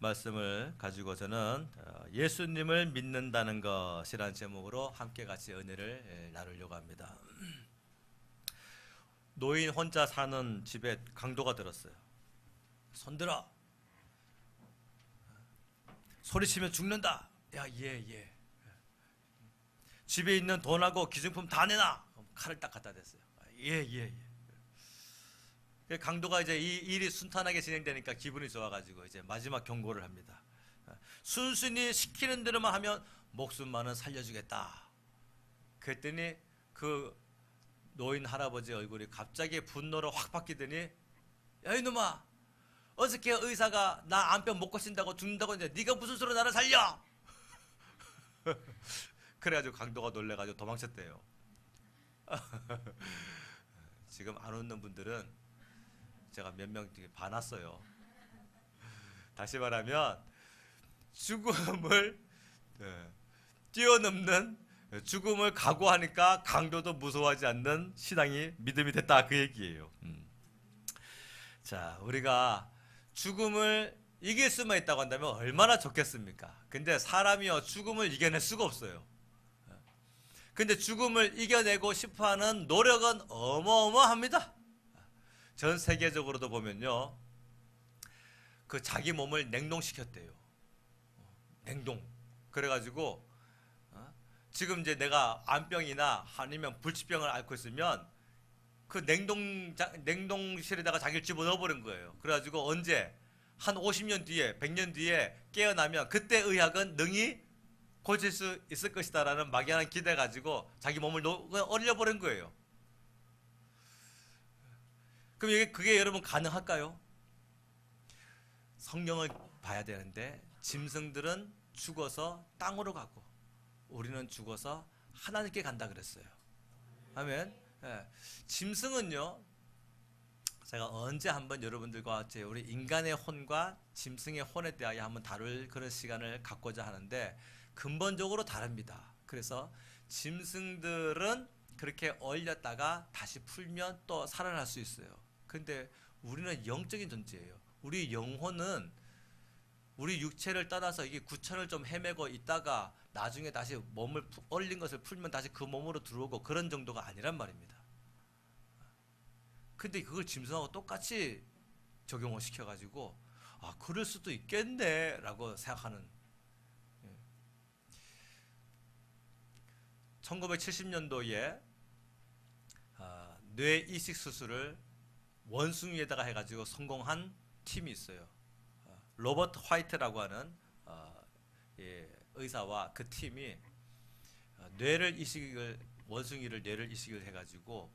말씀을 가지고 저는 예수님을 믿는다는 것이라는 제목으로 함께 같이 은혜를 나누려고 합니다. 노인 혼자 사는 집에 강도가 들었어요. 손들어. 소리치면 죽는다. 야, 예. 집에 있는 돈하고 기증품 다 내놔. 칼을 딱 갖다 댔어요. 예. 강도가 이제 이 일이 순탄하게 진행되니까 기분이 좋아가지고 이제 마지막 경고를 합니다. 순순히 시키는 대로만 하면 목숨만은 살려주겠다. 그랬더니 그 노인 할아버지 얼굴이 갑자기 분노로 확 바뀌더니, 야 이놈아, 어저께 의사가 나 안병 못 고친다고 죽는다고 했는데 네가 무슨 수로 나를 살려? 그래가지고 강도가 놀래가지고 도망쳤대요. 지금 안 웃는 분들은 제가 몇 명 봐놨어요. 다시 말하면 죽음을 뛰어넘는, 죽음을 각오하니까 강도도 무서워하지 않는 신앙이 믿음이 됐다, 그 얘기예요. 자, 우리가 죽음을 이길 수만 있다고 한다면 얼마나 좋겠습니까? 근데 사람이요, 죽음을 이겨낼 수가 없어요. 근데 죽음을 이겨내고 싶어하는 노력은 어마어마합니다. 전 세계적으로도 보면요, 그 자기 몸을 냉동시켰대요. 냉동. 그래가지고 지금 이제 내가 암병이나 아니면 불치병을 앓고 있으면 그 냉동실에다가 자기를 집어넣어버린 거예요. 그래가지고 언제 한 50년 뒤에 100년 뒤에 깨어나면 그때 의학은 능히 고칠 수 있을 것이다라는 막연한 기대 가지고 자기 몸을 얼려버린 거예요. 그럼 그게 여러분 가능할까요? 성경을 봐야 되는데 짐승들은 죽어서 땅으로 가고 우리는 죽어서 하나님께 간다 그랬어요. 아멘. 짐승은요, 제가 언제 한번 여러분들과 같이 우리 인간의 혼과 짐승의 혼에 대하여 한번 다룰 그런 시간을 갖고자 하는데 근본적으로 다릅니다. 그래서 짐승들은 그렇게 얼렸다가 다시 풀면 또 살아날 수 있어요. 근데 우리는 영적인 존재예요. 우리 영혼은 우리 육체를 떠나서 이게 구천을 좀 헤매고 있다가 나중에 다시 몸을 얼린 것을 풀면 다시 그 몸으로 들어오고 그런 정도가 아니란 말입니다. 근데 그걸 짐승하고 똑같이 적용을 시켜가지고 그럴 수도 있겠네 라고 생각하는. 1970년도에 뇌 이식 수술을 원숭이에다가 해가지고 성공한 팀이 있어요. 로버트 화이트라고 하는 의사와 그 팀이 원숭이를 뇌를 이식을 해가지고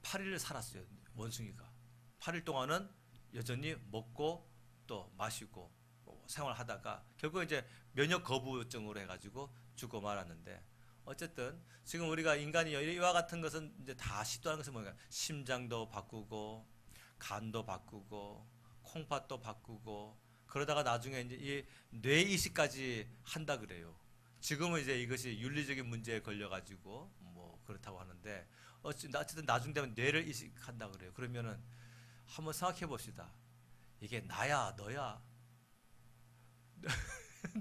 8일을 살았어요. 원숭이가 8일 동안은 여전히 먹고 또 마시고 생활하다가 결국 이제 면역 거부증으로 해가지고 죽고 말았는데, 어쨌든 지금 우리가 인간이 이와 같은 것은 이제 다 시도하는 것은 뭐냐, 심장도 바꾸고 간도 바꾸고 콩팥도 바꾸고 그러다가 나중에 이제 이 뇌 이식까지 한다 그래요. 지금은 이제 이것이 윤리적인 문제에 걸려가지고 뭐 그렇다고 하는데, 어쨌든 나중 되면 뇌를 이식한다 그래요. 그러면은 한번 생각해 봅시다. 이게 나야 너야?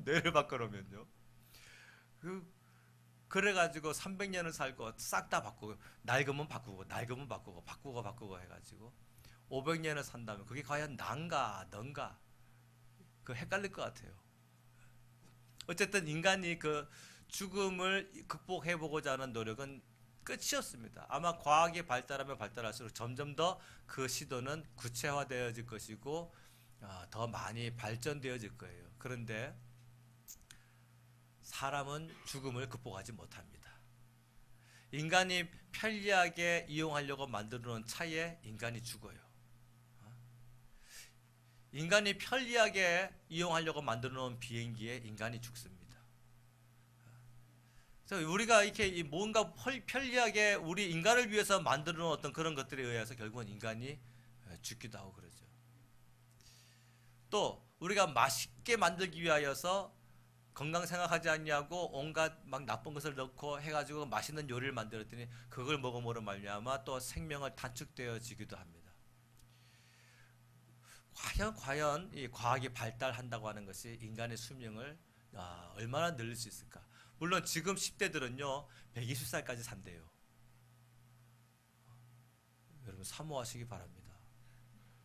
뇌를 바꾸려면요. 그래가지고 300년을 살고 싹 다 바꾸고 낡으면 바꾸고 해가지고 500년을 산다면 그게 과연 난가 넌가, 그 헷갈릴 것 같아요. 어쨌든 인간이 그 죽음을 극복해 보고자 하는 노력은 끝이 없습니다. 아마 과학이 발달하면 발달할수록 점점 더 그 시도는 구체화되어질 것이고 더 많이 발전되어질 거예요. 그런데 사람은 죽음을 극복하지 못합니다. 인간이 편리하게 이용하려고 만들어 놓은 차에 인간이 죽어요. 인간이 편리하게 이용하려고 만들어 놓은 비행기에 인간이 죽습니다. 그래서 우리가 이렇게 뭔가 편리하게 우리 인간을 위해서 만들어 놓은 어떤 그런 것들에 의해서 결국은 인간이 죽기도 하고 그러죠. 또 우리가 맛있게 만들기 위하여서 건강 생각하지 않냐고 온갖 막 나쁜 것을 넣고 해가지고 맛있는 요리를 만들었더니 그걸 먹음으로 말미암아 또 생명을 단축되어지기도 합니다. 과연 이 과학이 발달한다고 하는 것이 인간의 수명을 얼마나 늘릴 수 있을까? 물론 지금 10대들은요 120살까지 산대요. 여러분 사모하시기 바랍니다.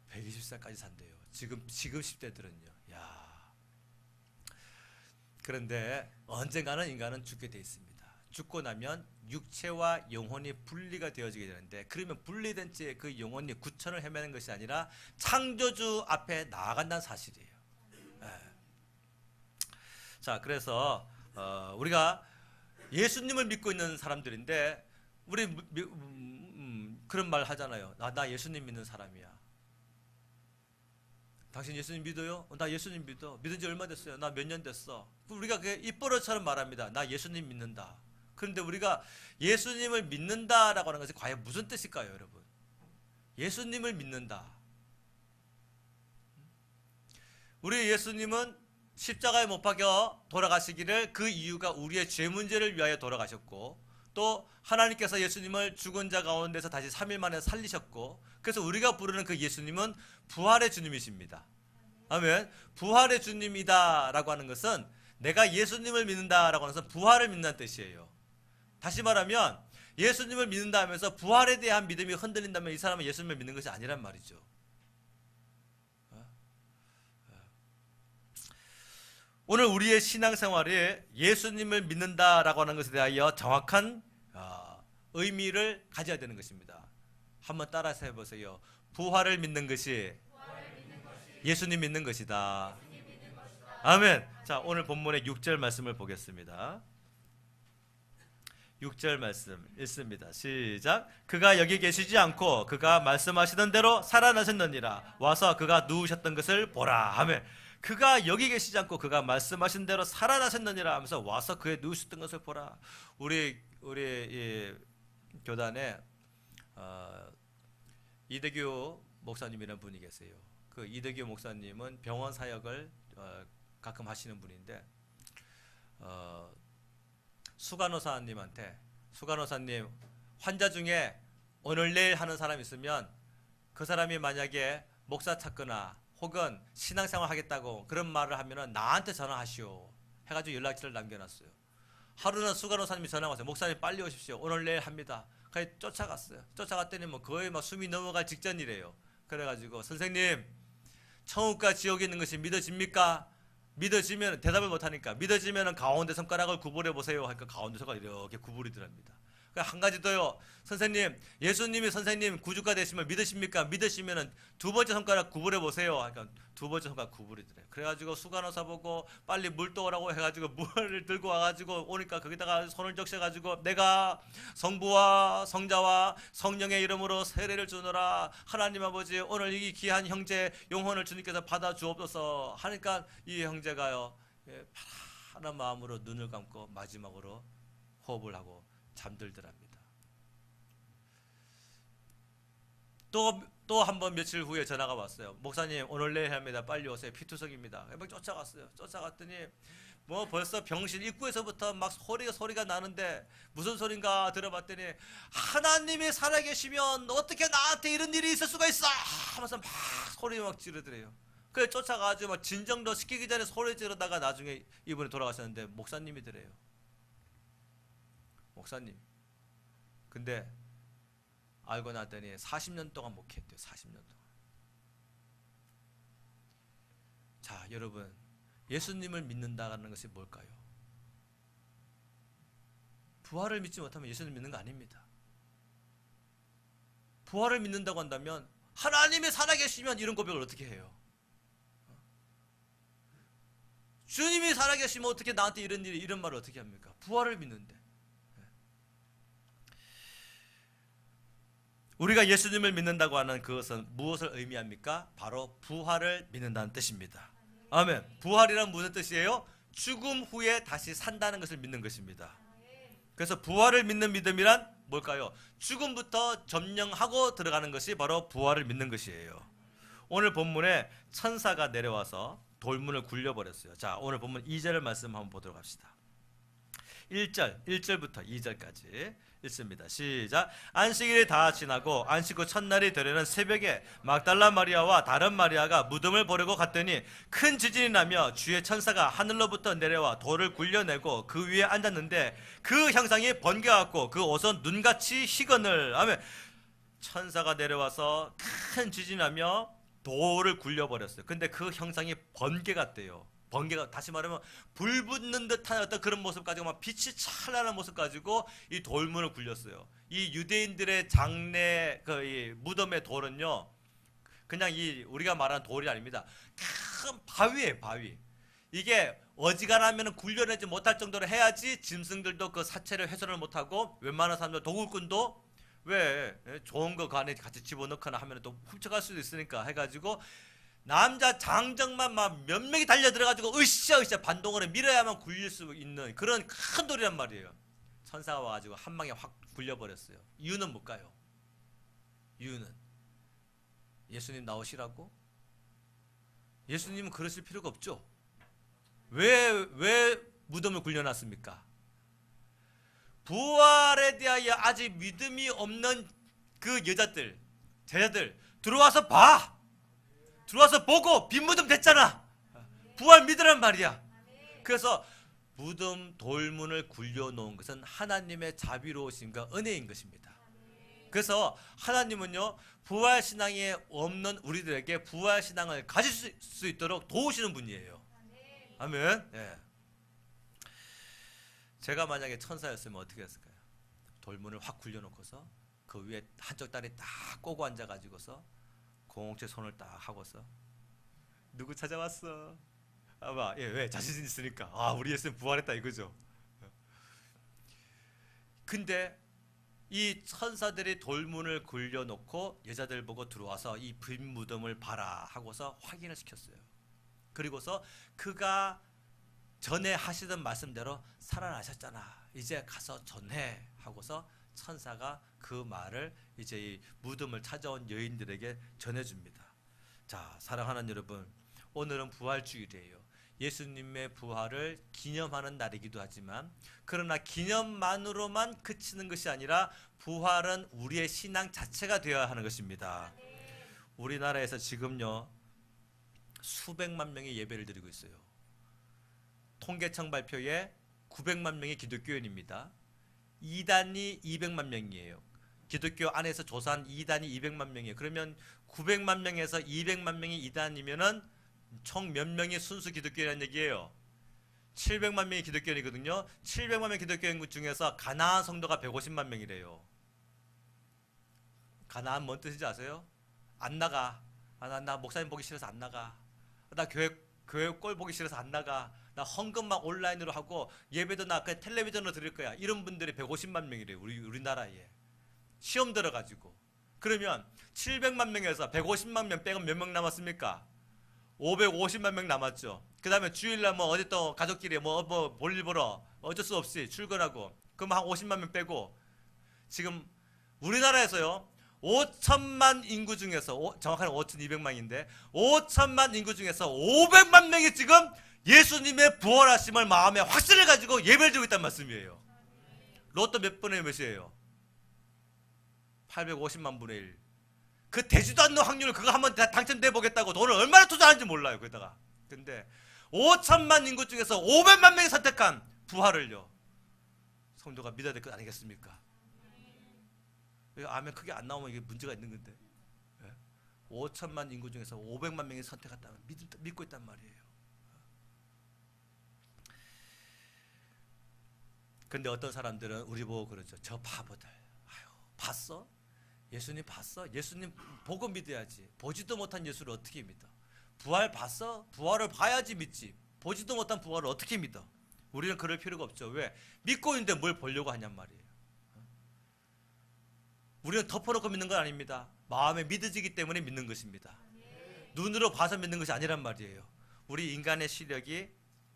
120살까지 산대요. 지금 10대들은요. 야. 그런데 언젠가는 인간은 죽게 돼 있습니다. 죽고 나면 육체와 영혼이 분리가 되어지게 되는데, 그러면 분리된 채 그 영혼이 구천을 헤매는 것이 아니라 창조주 앞에 나아간다는 사실이에요. 자, 그래서 우리가 예수님을 믿고 있는 사람들인데 우리 그런 말 하잖아요. 나 예수님 믿는 사람이야. 당신 예수님 믿어요? 나 예수님 믿어. 믿은 지 얼마 됐어요? 나 몇 년 됐어. 우리가 입버릇처럼 말합니다. 나 예수님 믿는다. 그런데 우리가 예수님을 믿는다라고 하는 것이 과연 무슨 뜻일까요, 여러분? 예수님을 믿는다. 우리 예수님은 십자가에 못 박혀 돌아가시기를, 그 이유가 우리의 죄 문제를 위하여 돌아가셨고, 또 하나님께서 예수님을 죽은 자 가운데서 다시 3일 만에 살리셨고, 그래서 우리가 부르는 그 예수님은 부활의 주님이십니다. 아멘. 부활의 주님이다 라고 하는 것은 내가 예수님을 믿는다 라고 하는 것은 부활을 믿는다는 뜻이에요. 다시 말하면 예수님을 믿는다 하면서 부활에 대한 믿음이 흔들린다면 이 사람은 예수님을 믿는 것이 아니란 말이죠. 오늘 우리의 신앙생활에 예수님을 믿는다라고 하는 것에 대하여 정확한 의미를 가져야 되는 것입니다. 한번 따라서 해보세요. 부활을 믿는 것이 예수님 믿는 것이다. 아멘. 자, 오늘 본문의 6절 말씀을 보겠습니다. 6절 말씀 읽습니다. 시작. 그가 여기 계시지 않고 그가 말씀하시던 대로 살아나셨느니라. 와서 그가 누우셨던 것을 보라. 아멘. 그가 여기 계시지 않고 그가 말씀하신 대로 살아나셨느니라 하면서 와서 그의 누우셨던 것을 보라. 우리 이 교단에 이대규 목사님이라는 분이 계세요. 그 이대규 목사님은 병원 사역을 가끔 하시는 분인데, 수간호사님한테, 수간호사님 환자 중에 오늘 내일 하는 사람 있으면 그 사람이 만약에 목사 찾거나 혹은 신앙생활 하겠다고 그런 말을 하면은 나한테 전화하시오 해가지고 연락처를 남겨놨어요. 하루는 수간호사님이 전화 왔어요. 목사님 빨리 오십시오. 오늘 내일 합니다. 그래서 쫓아갔어요. 쫓아갔더니 뭐 거의 막 숨이 넘어갈 직전이래요. 그래가지고 선생님, 천국과 지옥에 있는 것이 믿어집니까? 믿어지면 대답을 못하니까 믿어지면 가운데 손가락을 구부려 보세요 하니까 가운데 손가락 이렇게 구부리더랍니다. 한 가지 더요. 선생님, 예수님이 선생님 구주가 되시면 믿으십니까? 믿으시면 두 번째 손가락 구부려 보세요 하니까 두 번째 손가락 구부리더래요. 그래가지고 수간호사 보고 빨리 물 떠오라고 해가지고 물을 들고 와가지고 오니까 거기다가 손을 적셔가지고 내가 성부와 성자와 성령의 이름으로 세례를 주노라. 하나님 아버지, 오늘 이 귀한 형제 영혼을 주님께서 받아 주옵소서 하니까 이 형제가요 편안한 마음으로 눈을 감고 마지막으로 호흡을 하고 잠들더랍니다. 또 한 번 며칠 후에 전화가 왔어요. 목사님 오늘 내일 합니다. 빨리 오세요. 피투성입니다. 막 쫓아갔어요. 쫓아갔더니 뭐 벌써 병실 입구에서부터 막 소리가 나는데 무슨 소린가 들어봤더니 하나님이 살아계시면 어떻게 나한테 이런 일이 있을 수가 있어 하면서 막 소리 막 지르더래요. 그래 쫓아가지고 막 진정도 시키기 전에 소리 지르다가 나중에 이분이 돌아가셨는데 목사님이더래요. 목사님. 근데 알고 났더니 40년 동안 목회했대요. 40년 동안. 자, 여러분, 예수님을 믿는다는 것이 뭘까요? 부활을 믿지 못하면 예수님 믿는 거 아닙니다. 부활을 믿는다고 한다면 하나님이 살아계시면 이런 고백을 어떻게 해요? 주님이 살아계시면 어떻게 나한테 이런 말을 어떻게 합니까? 부활을 믿는데. 우리가 예수님을 믿는다고 하는 그것은 무엇을 의미합니까? 바로 부활을 믿는다는 뜻입니다. 아멘. 부활이란 무슨 뜻이에요? 죽음 후에 다시 산다는 것을 믿는 것입니다. 그래서 부활을 믿는 믿음이란 뭘까요? 죽음부터 점령하고 들어가는 것이 바로 부활을 믿는 것이에요. 오늘 본문에 천사가 내려와서 돌문을 굴려버렸어요. 자, 오늘 본문 2절 말씀 한번 보도록 합시다. 1절부터 2절까지 읽습니다. 시작. 안식일이 다 지나고 안식 후 첫날이 되려는 새벽에 막달라 마리아와 다른 마리아가 무덤을 보려고 갔더니 큰 지진이 나며 주의 천사가 하늘로부터 내려와 돌을 굴려내고 그 위에 앉았는데 그 형상이 번개같고 그 옷은 눈같이 희건을 하며 천사가 내려와서 큰 지진이 나며 돌을 굴려버렸어요. 근데 그 형상이 번개 같대요. 번개가, 다시 말하면 불 붙는 듯한 어떤 그런 모습 가지고 막 빛이 찬란한 모습 가지고 이 돌문을 굴렸어요. 이 유대인들의 장례 이 무덤의 돌은요, 그냥 이 우리가 말하는 돌이 아닙니다. 큰 바위예요, 바위. 이게 어지간하면 굴려내지 못할 정도로 해야지 짐승들도 그 사체를 훼손을 못하고 웬만한 사람들, 도굴꾼도 왜 좋은 거 그 안에 같이 집어넣거나 하면 또 훔쳐갈 수도 있으니까 해가지고 남자 장정만 막 몇 명이 달려들어가지고 으쌰으쌰 반동으로 밀어야만 굴릴 수 있는 그런 큰 돌이란 말이에요. 천사가 와가지고 한 방에 확 굴려버렸어요. 이유는 뭘까요? 이유는 예수님 나오시라고? 예수님은 그러실 필요가 없죠. 왜 무덤을 굴려놨습니까? 부활에 대하여 아직 믿음이 없는 그 여자들, 제자들 들어와서 봐. 들어와서 보고 빈 무덤 됐잖아. 부활 믿으란 말이야. 그래서 무덤 돌문을 굴려놓은 것은 하나님의 자비로우심과 은혜인 것입니다. 그래서 하나님은요, 부활신앙이 없는 우리들에게 부활신앙을 가질 수 있도록 도우시는 분이에요. 아멘. 네. 제가 만약에 천사였으면 어떻게 했을까요? 돌문을 확 굴려놓고서 그 위에 한쪽 다리 딱 꼬고 앉아가지고서 공체 손을 딱 하고서 누구 찾아왔어? 아마 왜 자신 있으니까 우리 예수님 부활했다 이거죠. 근데 이 천사들이 돌문을 굴려놓고 여자들 보고 들어와서 이 빈 무덤을 봐라 하고서 확인을 시켰어요. 그리고서 그가 전에 하시던 말씀대로 살아나셨잖아. 이제 가서 전해 하고서 천사가 그 말을 이제 이 무덤을 찾아온 여인들에게 전해줍니다. 자, 사랑하는 여러분, 오늘은 부활주일이에요. 예수님의 부활을 기념하는 날이기도 하지만, 그러나 기념만으로만 그치는 것이 아니라 부활은 우리의 신앙 자체가 되어야 하는 것입니다. 우리나라에서 지금요 수백만 명이 예배를 드리고 있어요. 통계청 발표에 900만 명이 기독교인입니다. 이단이 200만 명이에요. 기독교 안에서 조사한 이단이 200만 명이에요. 그러면 900만 명에서 200만 명이 이단이면은 총 몇 명이 순수 기독교인이라는 얘기예요? 700만 명이 기독교인이거든요. 700만 명 기독교인 중에서 가나안 성도가 150만 명이래요. 가나안 뭔 뜻인지 아세요? 안 나가. 나 목사님 보기 싫어서 안 나가. 나 교회 꼴 보기 싫어서 안 나가. 나 헌금만 온라인으로 하고 예배도 나 그냥 텔레비전으로 드릴 거야. 이런 분들이 150만 명이래요. 우리나라에. 시험 들어가지고. 그러면 700만 명에서 150만 명 빼면 몇 명 남았습니까? 550만 명 남았죠. 그 다음에 주일날 뭐 어디 또 가족끼리 뭐 볼일 보러 어쩔 수 없이 출근하고, 그럼 한 50만 명 빼고, 지금 우리나라에서요 5천만 인구 중에서 정확하게 5,200만인데 5천만 인구 중에서 500만 명이 지금 예수님의 부활하심을 마음에 확신을 가지고 예배를 드리고 있다는 말씀이에요. 로또 몇 분의 몇이에요? 850만 분의 1. 그 되지도 않는 확률을 그거 한번 당첨돼 보겠다고 돈을 얼마나 투자하는지 몰라요. 거기다가. 근데 5천만 인구 중에서 500만 명이 선택한 부활을요, 성도가 믿어야 될 것 아니겠습니까? 아멘 크게 안 나오면 이게 문제가 있는 건데, 5천만 인구 중에서 500만 명이 선택했다면 믿고 있단 말이에요. 근데 어떤 사람들은 우리 보고 그러죠. 저 바보들. 아유, 봤어? 예수님 봤어? 예수님 보고 믿어야지. 보지도 못한 예수를 어떻게 믿어? 부활 봤어? 부활을 봐야지 믿지. 보지도 못한 부활을 어떻게 믿어? 우리는 그럴 필요가 없죠. 왜? 믿고 있는데 뭘 보려고 하냔 말이에요. 우리는 덮어놓고 믿는 건 아닙니다. 마음에 믿어지기 때문에 믿는 것입니다. 눈으로 봐서 믿는 것이 아니란 말이에요. 우리 인간의 시력이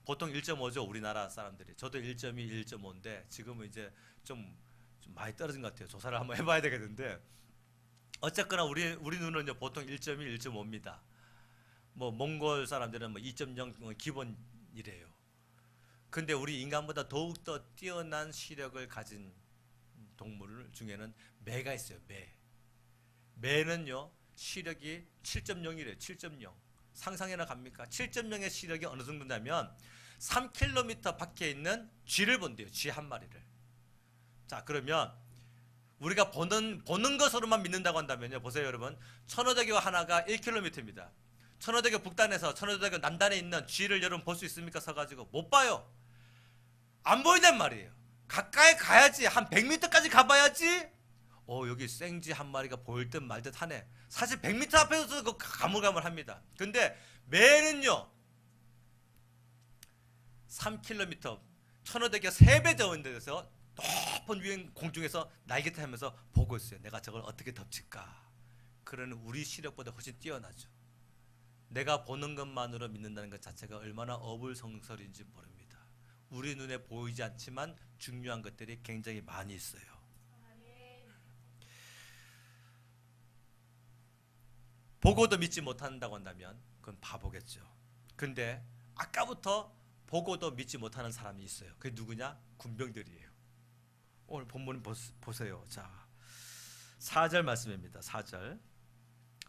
보통 1.5죠. 우리나라 사람들이. 저도 1.2, 1.5인데 지금은 이제 좀 많이 떨어진 것 같아요. 조사를 한번 해봐야 되겠는데, 어쨌거나 우리 눈은 보통 1.1, 1.5입니다. 뭐 몽골 사람들은 뭐 2.0 기본이래요. 근데 우리 인간보다 더욱더 뛰어난 시력을 가진 동물 중에는 매가 있어요. 매는요 시력이 7.0이래요. 7.0. 상상해나 갑니까? 7.0의 시력이 어느 정도냐면 3km 밖에 있는 쥐를 본대요. 쥐 한 마리를. 자, 그러면 우리가 보는 것으로만 믿는다고 한다면요. 보세요, 여러분. 천호대교 하나가 1km입니다. 천호대교 북단에서 천호대교 남단에 있는 쥐를 여러분 볼 수 있습니까? 서가지고 못 봐요. 안 보인단 말이에요. 가까이 가야지. 한 100m까지 가봐야지. 여기 생쥐 한 마리가 보일 듯 말 듯 하네. 사실 100m 앞에서도 가물가물합니다. 근데 매는요 3km 천호대교 3배 더 데서 높은 위에 공중에서 날개 타면서 보고 있어요. 내가 저걸 어떻게 덮칠까. 그러는 우리 시력보다 훨씬 뛰어나죠. 내가 보는 것만으로 믿는다는 것 자체가 얼마나 어불성설인지 모릅니다. 우리 눈에 보이지 않지만 중요한 것들이 굉장히 많이 있어요. 보고도 믿지 못한다고 한다면 그건 바보겠죠. 근데 아까부터 보고도 믿지 못하는 사람이 있어요. 그게 누구냐? 군병들이에요. 오늘 본문 보세요. 자, 4절 말씀입니다. 4절.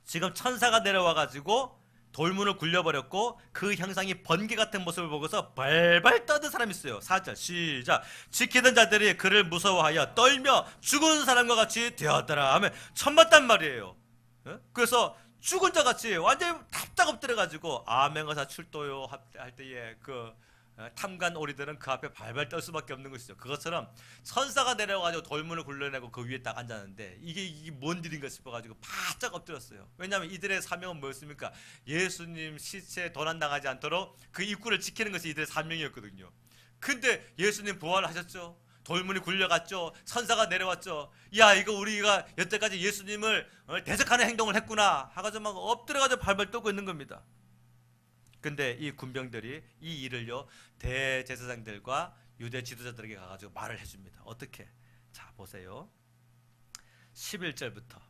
지금 천사가 내려와 가지고 돌문을 굴려버렸고 그 형상이 번개 같은 모습을 보고서 발발 떠든 사람이 있어요. 4절 시작. 지키던 자들이 그를 무서워하여 떨며 죽은 사람과 같이 되었더라 하면 천맞단 말이에요. 그래서 죽은 자 같이 완전히 답답 엎드려가지고 아멘거사 출도요 할 때에 그 탐관 오리들은 그 앞에 발발 떨 수밖에 없는 것이죠. 그것처럼 천사가 내려가지고 돌문을 굴려내고 그 위에 딱 앉았는데 이게 뭔 일인가 싶어가지고 바짝 엎드렸어요. 왜냐하면 이들의 사명은 뭐였습니까? 예수님 시체에 도난당하지 않도록 그 입구를 지키는 것이 이들의 사명이었거든요. 근데 예수님 부활하셨죠. 돌문이 굴려갔죠. 천사가 내려왔죠. 야, 이거 우리가 여태까지 예수님을 대적하는 행동을 했구나 하가지고 막 엎드려가지고 발발 떨고 있는 겁니다. 근데 이 군병들이 이 일을요 대제사장들과 유대 지도자들에게 가가지고 말을 해줍니다. 어떻게? 자, 보세요. 11절부터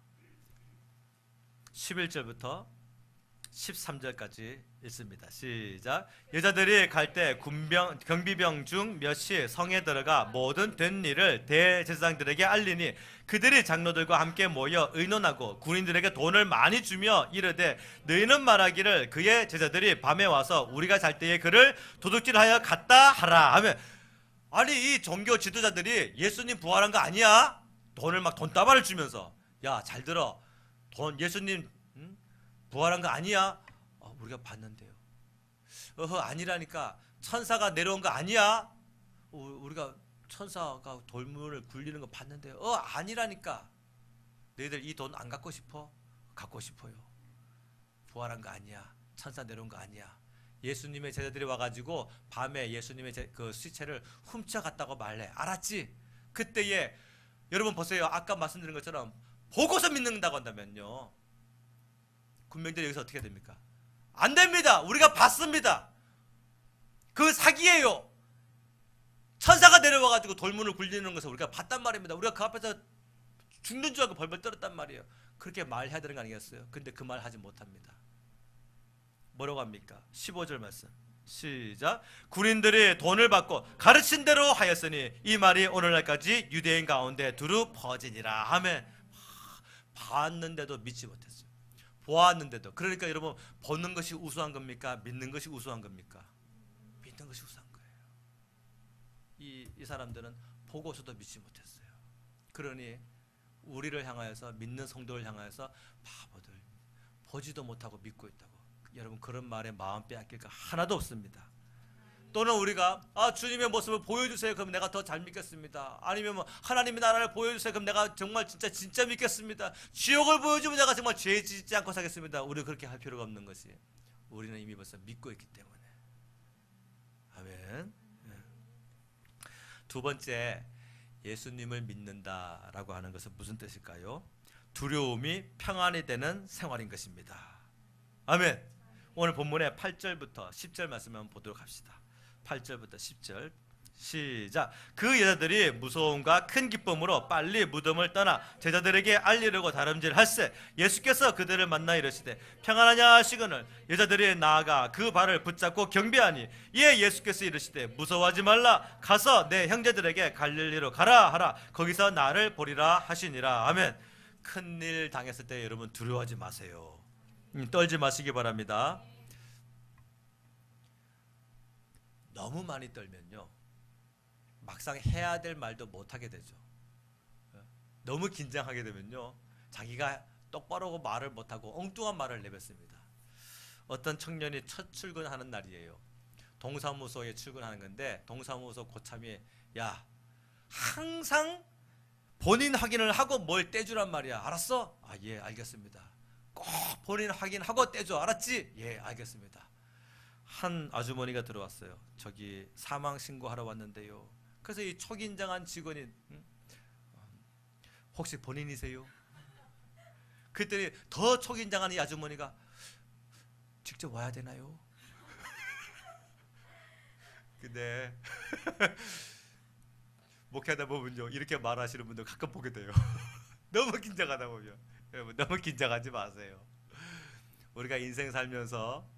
13절까지 읽습니다. 시작. 여자들이 갈 때 경비병 중 몇이 성에 들어가 모든 된 일을 대제사장들에게 알리니 그들이 장로들과 함께 모여 의논하고 군인들에게 돈을 많이 주며 이르되 너희는 말하기를 그의 제자들이 밤에 와서 우리가 잘 때에 그를 도둑질하여 갔다 하라 하면, 아니 이 종교 지도자들이 예수님 부활한 거 아니야? 돈을 막 돈다발을 주면서, 야 잘 들어, 예수님 부활한 거 아니야? 우리가 봤는데요. 아니라니까. 천사가 내려온 거 아니야? 우리가 천사가 돌문을 굴리는 거 봤는데요. 아니라니까. 너희들 이 돈 안 갖고 싶어? 갖고 싶어요. 부활한 거 아니야. 천사 내려온 거 아니야. 예수님의 제자들이 와가지고 밤에 예수님의 그 시체를 훔쳐갔다고 말해. 알았지? 그때에 여러분 보세요. 아까 말씀드린 것처럼 보고서 믿는다고 한다면요, 군병들이 여기서 어떻게 됩니까? 안 됩니다. 우리가 봤습니다. 그 사기예요. 천사가 내려와가지고 돌문을 굴리는 것을 우리가 봤단 말입니다. 우리가 그 앞에서 죽는 줄 알고 벌벌 떨었단 말이에요. 그렇게 말해야 되는 거 아니겠어요? 근데 그 말 하지 못합니다. 뭐라고 합니까? 15절 말씀 시작. 군인들이 돈을 받고 가르친 대로 하였으니 이 말이 오늘날까지 유대인 가운데 두루 퍼지니라 하면, 봤는데도 믿지 못했어요. 보았는데도. 그러니까 여러분, 보는 것이 우수한 겁니까? 믿는 것이 우수한 겁니까? 믿는 것이 우수한 거예요. 이 사람들은 보고서도 믿지 못했어요. 그러니 우리를 향하여서, 믿는 성도를 향하여서 바보들, 보지도 못하고 믿고 있다고. 여러분, 그런 말에 마음 빼앗길 거 하나도 없습니다. 또는 우리가 주님의 모습을 보여주세요. 그럼 내가 더 잘 믿겠습니다. 아니면 뭐 하나님의 나라를 보여주세요. 그럼 내가 정말 진짜 믿겠습니다. 지옥을 보여주면 내가 정말 죄 짓지 않고 사겠습니다. 우리 그렇게 할 필요가 없는 것이, 우리는 이미 벌써 믿고 있기 때문에. 아멘. 두 번째, 예수님을 믿는다라고 하는 것은 무슨 뜻일까요? 두려움이 평안이 되는 생활인 것입니다. 아멘. 오늘 본문의 8절부터 10절 말씀 한번 보도록 합시다. 8절부터 10절 시작. 그 여자들이 무서움과 큰 기쁨으로 빨리 무덤을 떠나 제자들에게 알리려고 다름질할세 예수께서 그들을 만나 이르시되 평안하냐 하시거늘 여자들이 나아가 그 발을 붙잡고 경배하니 이에 예수께서 이르시되 무서워하지 말라 가서 내 형제들에게 갈릴리로 가라 하라 거기서 나를 보리라 하시니라. 아멘. 큰일 당했을 때 여러분 두려워하지 마세요. 떨지 마시기 바랍니다. 너무 많이 떨면요 막상 해야 될 말도 못하게 되죠. 너무 긴장하게 되면요 자기가 똑바로 말을 못하고 엉뚱한 말을 내뱉습니다. 어떤 청년이 첫 출근하는 날이에요. 동사무소에 출근하는 건데 동사무소 고참이 야 항상 본인 확인을 하고 뭘 떼주란 말이야. 알았어? 아, 예, 알겠습니다. 꼭 본인 확인하고 떼줘. 알았지? 예, 알겠습니다. 한 아주머니가 들어왔어요. 저기 사망 신고하러 왔는데요. 그래서 이 초긴장한 직원이 혹시 본인이세요? 그랬더니 더 초긴장한 이 아주머니가 직접 와야 되나요? 근데 목회하다 보면요 이렇게 말하시는 분들 가끔 보게 돼요. 너무 긴장하다 보면. 여러분 너무 긴장하지 마세요. 우리가 인생 살면서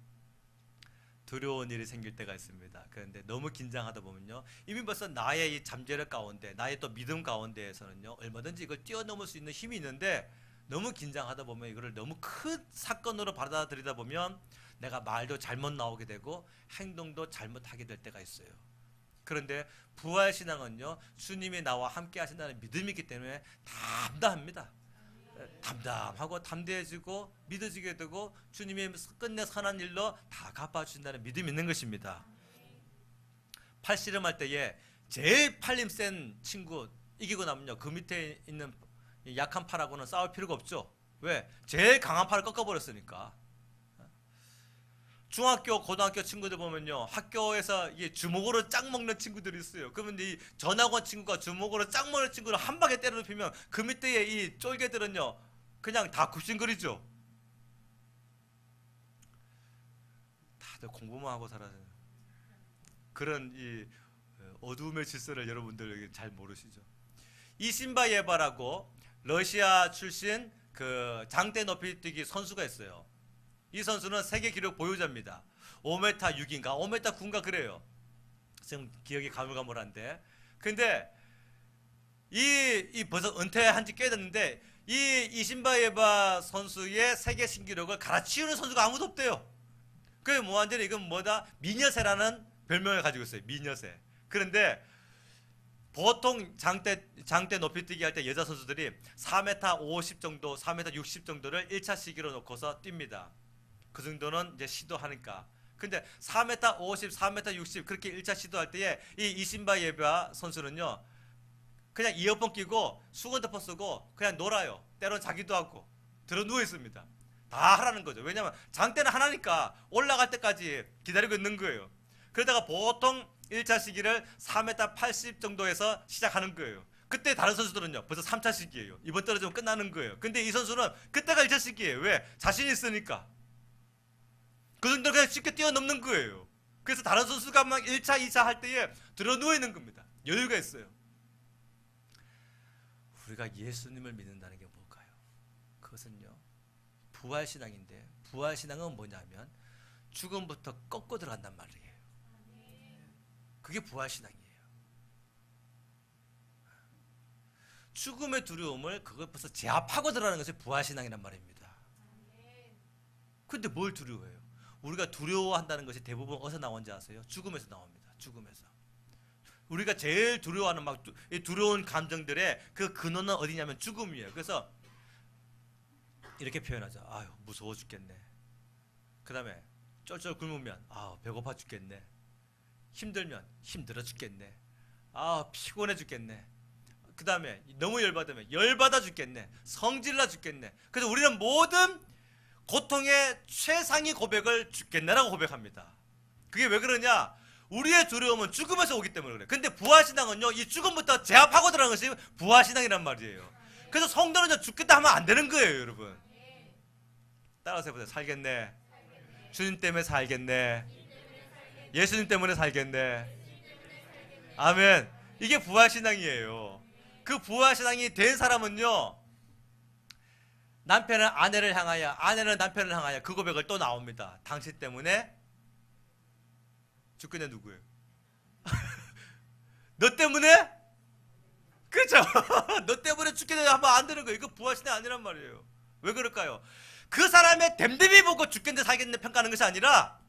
두려운 일이 생길 때가 있습니다. 그런데 너무 긴장하다 보면요 이미 벌써 나의 이 잠재력 가운데 나의 또 믿음 가운데에서는요 얼마든지 이걸 뛰어넘을 수 있는 힘이 있는데 너무 긴장하다 보면 이거를 너무 큰 사건으로 받아들이다 보면 내가 말도 잘못 나오게 되고 행동도 잘못하게 될 때가 있어요. 그런데 부활신앙은요 주님이 나와 함께 하신다는 믿음이 있기 때문에 담대합니다. 담담하고 담대해지고 믿어지게 되고 주님이 끝내 선한 일로 다 갚아주신다는 믿음이 있는 것입니다. 팔씨름할 때에 제일 팔림 센 친구 이기고 나면요 그 밑에 있는 약한 팔하고는 싸울 필요가 없죠. 왜? 제일 강한 팔을 꺾어버렸으니까. 중학교 고등학교 친구들 보면요 학교에서 이 주먹으로 짝 먹는 친구들이 있어요. 그러면 이 전학원 친구가 주먹으로 짝 먹는 친구를 한 방에 때려 눕히면 그 밑에 이 쫄개들은요 그냥 다 굽신거리죠. 다들 공부만 하고 살아요. 그런 이 어두움의 질서를 여러분들 잘 모르시죠. 이신바 예바라고 러시아 출신 그 장대 높이뛰기 선수가 있어요. 이 선수는 세계 기록 보유자입니다. 5m 6인가 5m 9인가 그래요. 지금 기억이 가물가물한데. 근데 이 벌써 은퇴한 지 꽤 됐는데 이 이신바예바 선수의 세계 신기록을 갈아치우는 선수가 아무도 없대요. 그게 뭐한데 이건 뭐다? 미녀새라는 별명을 가지고 있어요. 미녀새. 그런데 보통 장대 높이뛰기 할 때 여자 선수들이 4m 50 정도, 4m 60 정도를 1차 시기로 놓고서 뜁니다. 그 정도는 이제 시도하니까. 근데 4m 50, 4m 60 그렇게 1차 시도할 때에 이 이신바 예바 선수는요 그냥 이어폰 끼고 수건 덮어 쓰고 그냥 놀아요. 때론 자기도 하고 들어 누워 있습니다. 다 하라는 거죠. 왜냐하면 장대는 하나니까 올라갈 때까지 기다리고 있는 거예요. 그러다가 보통 1차 시기를 4m 80 정도에서 시작하는 거예요. 그때 다른 선수들은요 벌써 3차 시기예요. 이번 떨어지면 끝나는 거예요. 근데 이 선수는 그때가 1차 시기예요. 왜? 자신이 있으니까. 그 정도로 그냥 쉽게 뛰어넘는 거예요. 그래서 다른 선수가 막 1차, 2차 할 때에 들어 누워 있는 겁니다. 여유가 있어요. 우리가 예수님을 믿는다는 게 뭘까요? 그것은요 부활신앙인데 부활신앙은 뭐냐면 죽음부터 꺾고 들어간단 말이에요. 그게 부활신앙이에요. 죽음의 두려움을 그걸 벌써 제압하고 들어가는 것이 부활신앙이란 말입니다. 근데 뭘 두려워해요? 우리가 두려워한다는 것이 대부분 어디서 나온지 아세요? 죽음에서 나옵니다. 죽음에서. 우리가 제일 두려워하는 막 두려운 감정들의 그 근원은 어디냐면 죽음이에요. 그래서 이렇게 표현하죠. 아유 무서워 죽겠네. 그 다음에 쩔쩔 굶으면 아 배고파 죽겠네. 힘들면 힘들어 죽겠네. 아 피곤해 죽겠네. 그 다음에 너무 열받으면 열받아 죽겠네. 성질나 죽겠네. 그래서 우리는 모든 고통의 최상위 고백을 죽겠네라고 고백합니다. 그게 왜 그러냐? 우리의 두려움은 죽음에서 오기 때문에 그래. 근데 부활신앙은요 이 죽음부터 제압하고 들어가는 것이 부활신앙이란 말이에요. 그래서 성도는 죽겠다 하면 안 되는 거예요. 여러분 따라서 해보세요. 살겠네. 주님 때문에 살겠네. 예수님 때문에 살겠네. 아멘. 이게 부활신앙이에요. 그 부활신앙이 된 사람은요, 남편은 아내를 향하여, 아내는 남편을 향하여 그 고백을 또 나옵니다. 당신 때문에 죽겠네. 누구예요? 너 때문에? 그렇죠? 너 때문에 죽겠네 하면 안 되는 거예요. 이거 부활신앙 아니란 말이에요. 왜 그럴까요? 그 사람의 됨됨이 보고 죽겠네 살겠네 평가하는 것이 아니라,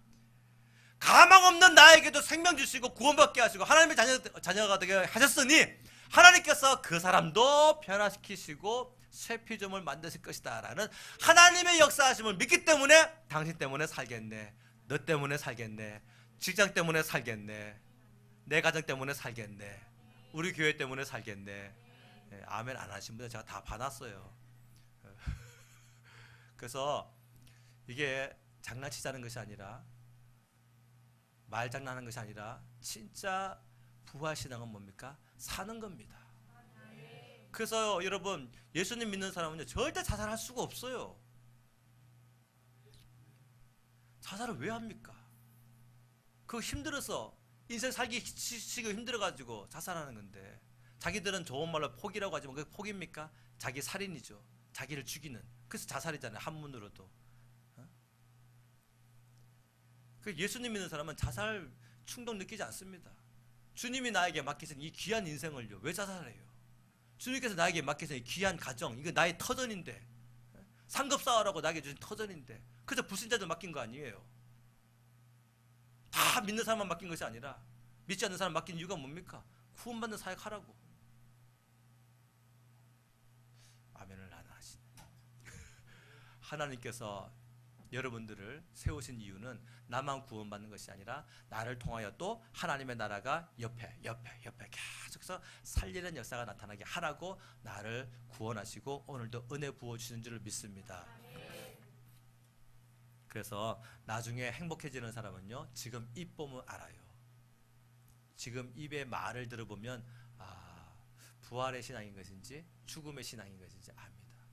가망 없는 나에게도 생명 주시고 구원받게 하시고 하나님의 자녀가 되게 하셨으니 하나님께서 그 사람도 변화시키시고 새 피조물 만드실 것이다 라는 하나님의 역사하심을 믿기 때문에 당신 때문에 살겠네, 너 때문에 살겠네, 직장 때문에 살겠네, 내 가정 때문에 살겠네, 우리 교회 때문에 살겠네. 아멘 안 하신 분들 제가 다 봐놨어요. 그래서 이게 장난치자는 것이 아니라, 말장난하는 것이 아니라 진짜 부활신앙은 뭡니까? 사는 겁니다. 그래서 여러분, 예수님 믿는 사람은요 절대 자살할 수가 없어요. 자살을 왜 합니까? 그거 힘들어서, 인생 살기 시기 힘들어가지고 자살하는 건데, 자기들은 좋은 말로 포기라고 하지만 그게 포기입니까? 자기 살인이죠. 자기를 죽이는. 그래서 자살이잖아요, 한문으로도. 그 예수님 믿는 사람은 자살 충동 느끼지 않습니다. 주님이 나에게 맡기신 이 귀한 인생을요 왜 자살해요? 주님께서 나에게 맡기신 이 귀한 가정, 이거 나의 터전인데, 상급 쌓으라고 나에게 주신 터전인데, 그저 불신자들 맡긴 거 아니에요. 다 믿는 사람만 맡긴 것이 아니라, 믿지 않는 사람 맡긴 이유가 뭡니까? 구원받는 사역하라고. 아멘을 안 하시네. 하나님께서 여러분들을 세우신 이유는 나만 구원받는 것이 아니라 나를 통하여 또 하나님의 나라가 옆에 계속해서 살리는 역사가 나타나게 하라고 나를 구원하시고 오늘도 은혜 부어주시는 줄을 믿습니다. 그래서 나중에 행복해지는 사람은요 지금 입 보면 알아요. 지금 입의 말을 들어보면 부활의 신앙인 것인지 죽음의 신앙인 것인지 압니다.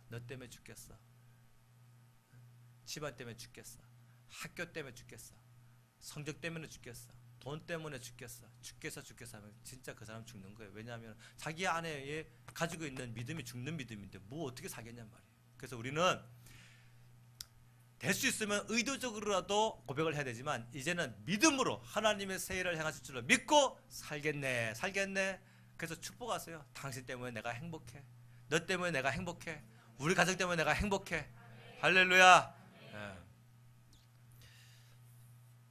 너 때문에 죽겠어, 집안 때문에 죽겠어, 학교 때문에 죽겠어, 성적 때문에 죽겠어, 돈 때문에 죽겠어 하면 진짜 그 사람 죽는 거예요. 왜냐하면 자기 안에 가지고 있는 믿음이 죽는 믿음인데 뭐 어떻게 살겠냔 말이에요. 그래서 우리는 될 수 있으면 의도적으로라도 고백을 해야 되지만, 이제는 믿음으로 하나님의 새 일을 행하실 줄로 믿고 살겠네. 그래서 축복하세요. 당신 때문에 내가 행복해, 너 때문에 내가 행복해, 우리 가정 때문에 내가 행복해. 할렐루야.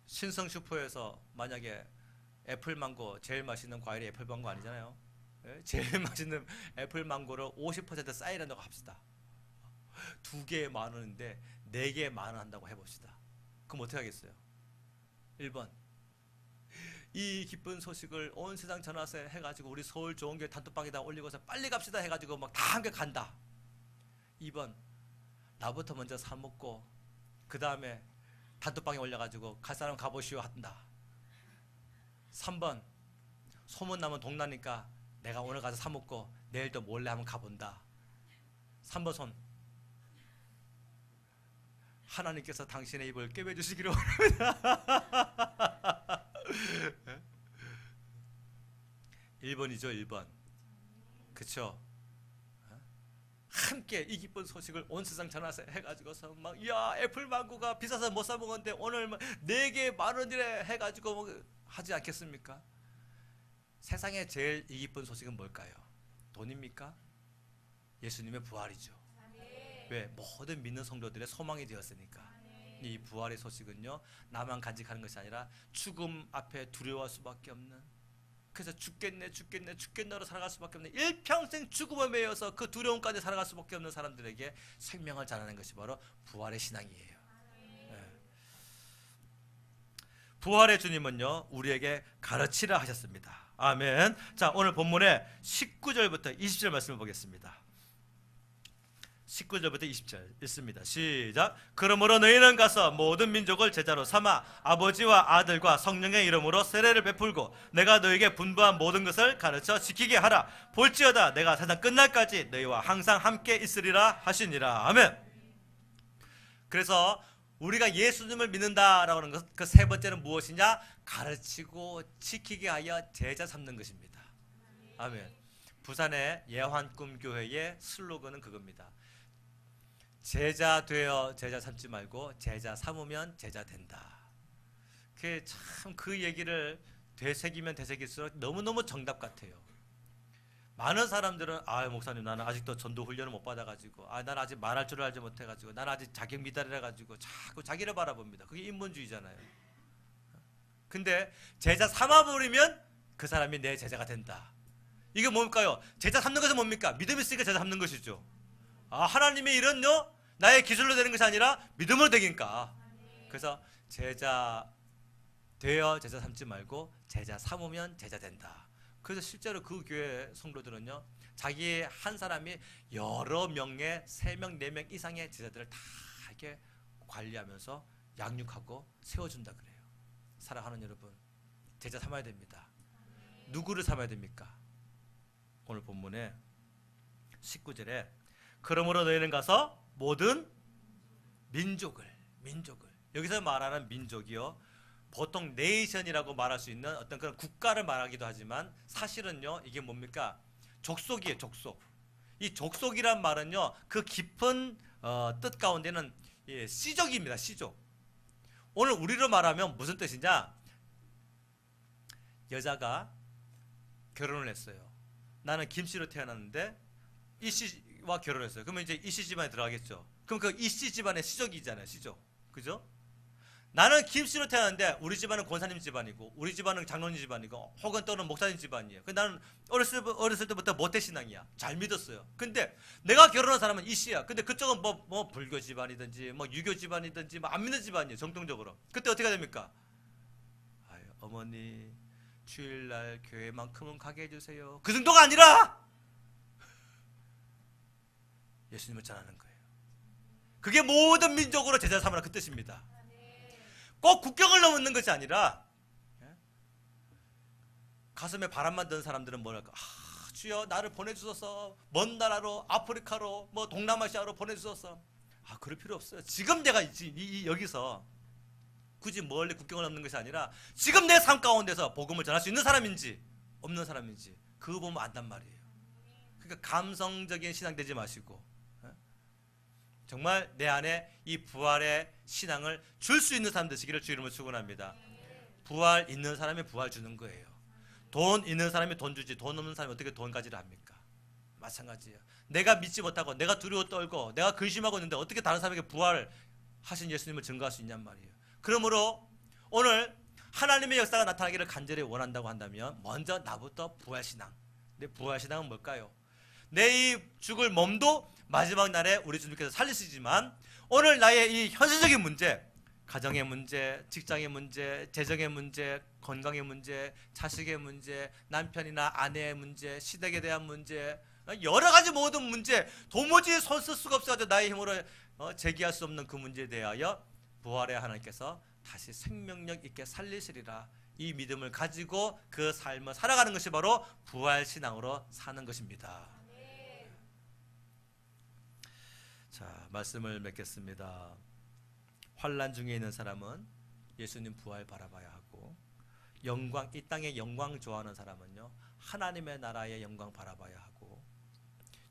신성 슈퍼에서 만약에 애플망고, 제일 맛있는 과일이 애플망고 아니잖아요. 제일 맛있는 애플망고를 50% 사이렌다고 합시다. 2개에 10,000원인데 4개에 10,000원 한다고 해봅시다. 그럼 어떻게 하겠어요? 1번, 이 기쁜 소식을 온 세상 전하세 해가지고 우리 서울 좋은교회 단톡방에다 올리고서 빨리 갑시다 해가지고 막 다 함께 간다. 2번, 나부터 먼저 사 먹고 그 다음에 단톡방에 올려가지고 갈 사람 가보시오 한다. 3번, 소문나면 동나니까 내가 오늘 가서 사 먹고 내일 또 몰래 한번 가본다. 3번 손. 하나님께서 당신의 입을 꿰매주시기를 원합니다. 1번이죠 1번. 그쵸? 함께 이 기쁜 소식을 온 세상 전하세 해가지고서 막, 야 애플망고가 비싸서 못 사 먹었는데 오늘 4개 10,000원이래 해가지고 뭐 하지 않겠습니까? 세상에 제일 이 기쁜 소식은 뭘까요? 돈입니까? 예수님의 부활이죠. 왜? 모든 믿는 성도들의 소망이 되었으니까. 이 부활의 소식은요 나만 간직하는 것이 아니라 죽음 앞에 두려워할 수밖에 없는, 그래서 죽겠네로 살아갈 수밖에 없는, 일평생 죽음에 매여서 그 두려움까지 살아갈 수밖에 없는 사람들에게 생명을 전하는 것이 바로 부활의 신앙이에요. 부활의 주님은요 우리에게 가르치라 하셨습니다. 아멘. 자, 오늘 본문의 19절부터 20절 말씀을 보겠습니다. 19절부터 20절 읽습니다. 시작. 그러므로 너희는 가서 모든 민족을 제자로 삼아 아버지와 아들과 성령의 이름으로 세례를 베풀고 내가 너희에게 분부한 모든 것을 가르쳐 지키게 하라. 볼지어다 내가 세상 끝날까지 너희와 항상 함께 있으리라 하시니라. 아멘. 그래서 우리가 예수님을 믿는다라고 하는 것, 그 세 번째는 무엇이냐? 가르치고 지키게 하여 제자 삼는 것입니다. 아멘. 부산의 예환꿈교회의 슬로건은 그겁니다. 제자 되어 제자 삼지 말고 제자 삼으면 제자 된다. 그게 참 그 얘기를 되새기면 되새길수록 너무너무 정답 같아요. 많은 사람들은 목사님 나는 아직도 전도 훈련을 못 받아가지고 나는 아직 말할 줄 알지 못해가지고 나는 아직 자격 미달이라가지고 자꾸 자기를 바라봅니다. 그게 인본주의잖아요. 근데 제자 삼아버리면 그 사람이 내 제자가 된다. 이게 뭘까요? 제자 삼는 것은 뭡니까? 믿음이 있으니까 제자 삼는 것이죠. 하나님의 일은요 나의 기술로 되는 것이 아니라 믿음으로 되니까. 그래서 제자 되어 제자 삼지 말고 제자 삼으면 제자 된다. 그래서 실제로 그 교회 성도들은요 자기 한 사람이 여러 명의 3명 4명 이상의 제자들을 다 이렇게 관리하면서 양육하고 세워준다 그래요. 사랑하는 여러분, 제자 삼아야 됩니다. 누구를 삼아야 됩니까? 오늘 본문에 19절에 그러므로 너희는 가서 모든 민족을 여기서 말하는 민족이요 보통 네이션이라고 말할 수 있는 어떤 그런 국가를 말하기도 하지만 사실은요 이게 뭡니까? 족속이에요. 족속. 이 족속이란 말은요 그 깊은 뜻 가운데는 씨족입니다. 씨족. 오늘 우리로 말하면 무슨 뜻이냐? 여자가 결혼을 했어요. 나는 김씨로 태어났는데 이씨와 결혼했어요. 그러면 이제 이씨 집안에 들어가겠죠. 그럼 그 이씨 집안의 씨족이잖아요. 씨족. 그죠? 나는 김씨로 태어났는데 우리 집안은 권사님 집안이고 우리 집안은 장로님 집안이고 혹은 또는 목사님 집안이에요. 나는 어렸을 때부터 모태신앙이야. 잘 믿었어요. 근데 내가 결혼한 사람은 이씨야. 근데 그쪽은 뭐 불교 집안이든지 뭐 유교 집안이든지 뭐 안 믿는 집안이에요. 정통적으로. 그때 어떻게 됩니까? 어머니 주일날 교회만큼은 가게 해주세요. 그 정도가 아니라 예수님을 전하는 거예요. 그게 모든 민족으로 제자 삼으라 그 뜻입니다. 꼭 국경을 넘는 것이 아니라 가슴에 바람만 드는 사람들은 뭐랄까? 주여 나를 보내주소서. 먼 나라로 아프리카로 뭐 동남아시아로 보내주소서. 그럴 필요 없어요. 지금 내가 여기서 굳이 멀리 국경을 넘는 것이 아니라 지금 내 삶 가운데서 복음을 전할 수 있는 사람인지 없는 사람인지 그거 보면 안단 말이에요. 그러니까 감성적인 신앙 되지 마시고 정말 내 안에 이 부활의 신앙을 줄 수 있는 사람 되시기를 주 이름으로 축원합니다. 부활 있는 사람이 부활 주는 거예요. 돈 있는 사람이 돈 주지 돈 없는 사람이 어떻게 돈 가지를 합니까? 마찬가지예요. 내가 믿지 못하고 내가 두려워 떨고 내가 근심하고 있는데 어떻게 다른 사람에게 부활하신 예수님을 증거할 수 있냔 말이에요. 그러므로 오늘 하나님의 역사가 나타나기를 간절히 원한다고 한다면 먼저 나부터 부활신앙. 내 부활신앙은 뭘까요? 내 이 죽을 몸도 마지막 날에 우리 주님께서 살리시지만 오늘 나의 이 현실적인 문제, 가정의 문제, 직장의 문제, 재정의 문제, 건강의 문제, 자식의 문제, 남편이나 아내의 문제, 시댁에 대한 문제, 여러 가지 모든 문제 도무지 손 쓸 수가 없어가지고 나의 힘으로 제기할 수 없는 그 문제에 대하여 부활의 하나님께서 다시 생명력 있게 살리시리라. 이 믿음을 가지고 그 삶을 살아가는 것이 바로 부활신앙으로 사는 것입니다. 자, 말씀을 맺겠습니다. 환난 중에 있는 사람은 예수님 부활 바라봐야 하고 영광, 이 땅의 영광 좋아하는 사람은요 하나님의 나라의 영광 바라봐야 하고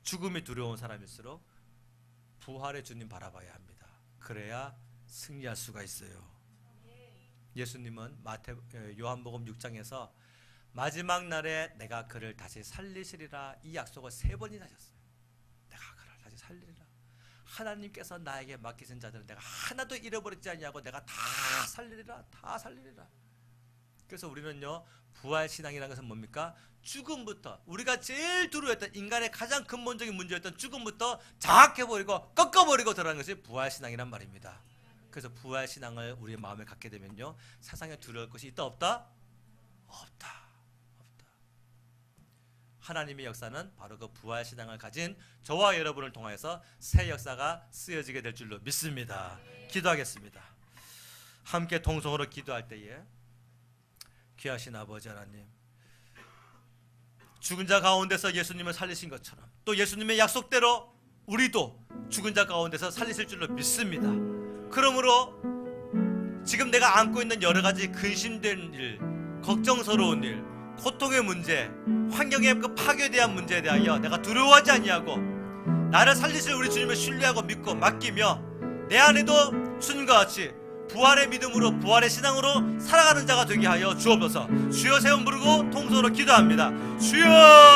죽음이 두려운 사람일수록 부활의 주님 바라봐야 합니다. 그래야 승리할 수가 있어요. 예수님은 요한복음 6장에서 마지막 날에 내가 그를 다시 살리시리라 이 약속을 3번이나 하셨어요. 내가 그를 다시 살리리라. 하나님께서 나에게 맡기신 자들은 내가 하나도 잃어버리지 아니하고 내가 다 살리리라. 다 살리리라. 그래서 우리는요 부활신앙이라는 것은 뭡니까? 죽음부터 우리가 제일 두려워했던 인간의 가장 근본적인 문제였던 죽음부터 장악해버리고 꺾어버리고 들어가는 것이 부활신앙이란 말입니다. 그래서 부활신앙을 우리의 마음에 갖게 되면요 세상에 두려울 것이 있다 없다? 없다. 하나님의 역사는 바로 그 부활신앙을 가진 저와 여러분을 통해서 새 역사가 쓰여지게 될 줄로 믿습니다. 기도하겠습니다. 함께 통성으로 기도할 때에 귀하신 아버지 하나님, 죽은 자 가운데서 예수님을 살리신 것처럼 또 예수님의 약속대로 우리도 죽은 자 가운데서 살리실 줄로 믿습니다. 그러므로 지금 내가 안고 있는 여러 가지 근심된 일, 걱정스러운 일, 고통의 문제, 환경의 그 파괴에 대한 문제에 대하여 내가 두려워하지 아니하고 나를 살리실 우리 주님을 신뢰하고 믿고 맡기며 내 안에도 주님과 같이 부활의 믿음으로 부활의 신앙으로 살아가는 자가 되게 하여 주옵소서. 주여 세 번 부르고 통성으로 기도합니다. 주여!